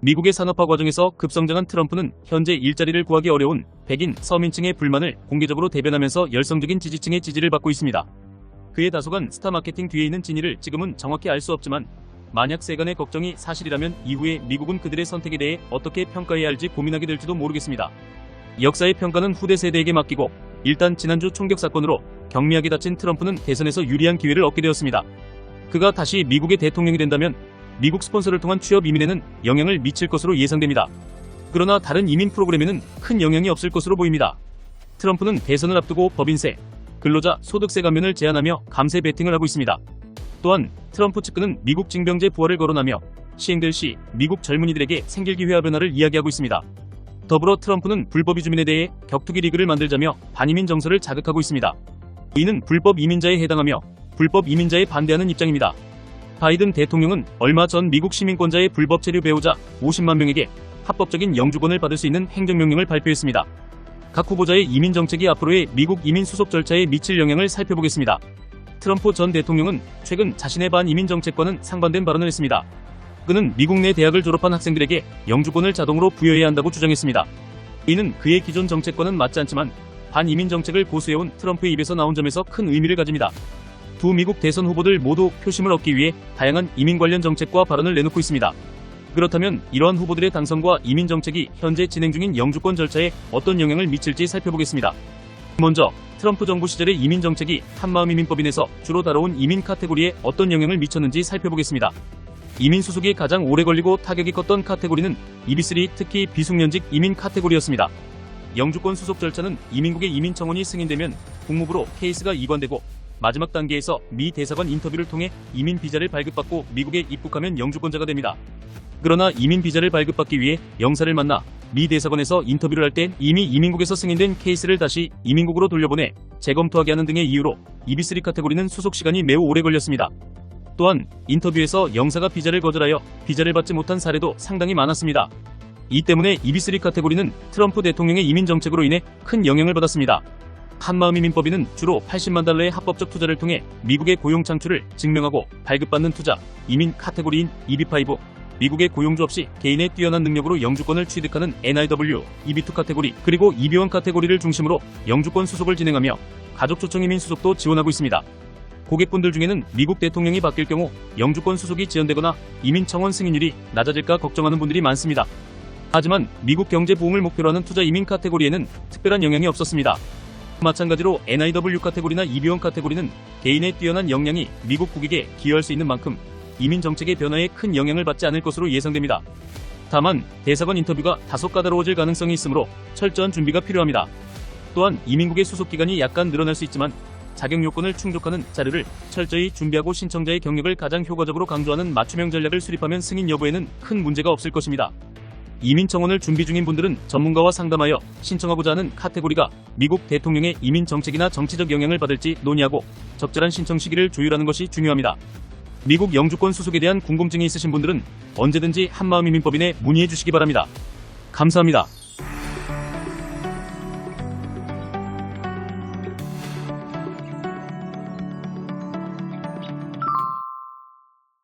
미국의 산업화 과정에서 급성장한 트럼프는 현재 일자리를 구하기 어려운 백인 서민층의 불만을 공개적으로 대변하면서 열성적인 지지층의 지지를 받고 있습니다. 그의 다소간 스타 마케팅 뒤에 있는 진위를 지금은 정확히 알 수 없지만 만약 세간의 걱정이 사실이라면 이후에 미국은 그들의 선택에 대해 어떻게 평가해야 할지 고민하게 될지도 모르겠습니다. 역사의 평가는 후대 세대에게 맡기고 일단 지난주 총격 사건으로 경미하게 다친 트럼프는 대선에서 유리한 기회를 얻게 되었습니다. 그가 다시 미국의 대통령이 된다면 미국 스폰서를 통한 취업 이민에는 영향을 미칠 것으로 예상됩니다. 그러나 다른 이민 프로그램에는 큰 영향이 없을 것으로 보입니다. 트럼프는 대선을 앞두고 법인세, 근로자 소득세 감면을 제안하며 감세 베팅을 하고 있습니다. 또한 트럼프 측근은 미국 징병제 부활을 거론하며 시행될 시 미국 젊은이들에게 생길기회화 변화를 이야기하고 있습니다. 더불어 트럼프는 불법 이주민에 대해 격투기 리그를 만들자며 반이민 정서를 자극하고 있습니다. 이는 불법 이민자에 해당하며 불법 이민자에 반대하는 입장입니다. 바이든 대통령은 얼마 전 미국 시민권자의 불법 체류 배우자 50만 명에게 합법적인 영주권을 받을 수 있는 행정명령을 발표했습니다. 각 후보자의 이민 정책이 앞으로의 미국 이민 수속 절차에 미칠 영향을 살펴보겠습니다. 트럼프 전 대통령은 최근 자신의 반이민 정책과는 상반된 발언을 했습니다. 그는 미국 내 대학을 졸업한 학생들에게 영주권을 자동으로 부여해야 한다고 주장했습니다. 이는 그의 기존 정책과는 맞지 않지만 반이민 정책을 고수해온 트럼프의 입에서 나온 점에서 큰 의미를 가집니다. 두 미국 대선 후보들 모두 표심을 얻기 위해 다양한 이민 관련 정책과 발언을 내놓고 있습니다. 그렇다면 이러한 후보들의 당선과 이민 정책이 현재 진행 중인 영주권 절차에 어떤 영향을 미칠지 살펴보겠습니다. 먼저 트럼프 정부 시절의 이민 정책이 한마음 이민법인에서 주로 다뤄온 이민 카테고리에 어떤 영향을 미쳤는지 살펴보겠습니다. 이민 수속이 가장 오래 걸리고 타격이 컸던 카테고리는 EB3, 특히 비숙련직 이민 카테고리였습니다. 영주권 수속 절차는 이민국의 이민청원이 승인되면 국무부로 케이스가 이관되고 마지막 단계에서 미 대사관 인터뷰를 통해 이민 비자를 발급받고 미국에 입국하면 영주권자가 됩니다. 그러나 이민 비자를 발급받기 위해 영사를 만나 미 대사관에서 인터뷰를 할 땐 이미 이민국에서 승인된 케이스를 다시 이민국으로 돌려보내 재검토하게 하는 등의 이유로 EB3 카테고리는 수속 시간이 매우 오래 걸렸습니다. 또한 인터뷰에서 영사가 비자를 거절하여 비자를 받지 못한 사례도 상당히 많았습니다. 이 때문에 EB3 카테고리는 트럼프 대통령의 이민 정책으로 인해 큰 영향을 받았습니다. 한마음 이민법인은 주로 80만 달러의 합법적 투자를 통해 미국의 고용 창출을 증명하고 발급받는 투자, 이민 카테고리인 EB5, 미국의 고용주 없이 개인의 뛰어난 능력으로 영주권을 취득하는 NIW, EB2 카테고리, 그리고 EB1 카테고리를 중심으로 영주권 수속을 진행하며 가족 초청 이민 수속도 지원하고 있습니다. 고객분들 중에는 미국 대통령이 바뀔 경우 영주권 수속이 지연되거나 이민 청원 승인율이 낮아질까 걱정하는 분들이 많습니다. 하지만 미국 경제 부흥을 목표로 하는 투자 이민 카테고리에는 특별한 영향이 없었습니다. 마찬가지로 NIW 카테고리나 EB1 카테고리는 개인의 뛰어난 역량이 미국 국익에 기여할 수 있는 만큼 이민 정책의 변화에 큰 영향을 받지 않을 것으로 예상됩니다. 다만 대사관 인터뷰가 다소 까다로워질 가능성이 있으므로 철저한 준비가 필요합니다. 또한 이민국의 수속 기간이 약간 늘어날 수 있지만 자격 요건을 충족하는 자료를 철저히 준비하고 신청자의 경력을 가장 효과적으로 강조하는 맞춤형 전략을 수립하면 승인 여부에는 큰 문제가 없을 것입니다. 이민 청원을 준비 중인 분들은 전문가와 상담하여 신청하고자 하는 카테고리가 미국 대통령의 이민 정책이나 정치적 영향을 받을지 논의하고 적절한 신청 시기를 조율하는 것이 중요합니다. 미국 영주권 수속에 대한 궁금증이 있으신 분들은 언제든지 한마음 이민법인에 문의해 주시기 바랍니다. 감사합니다.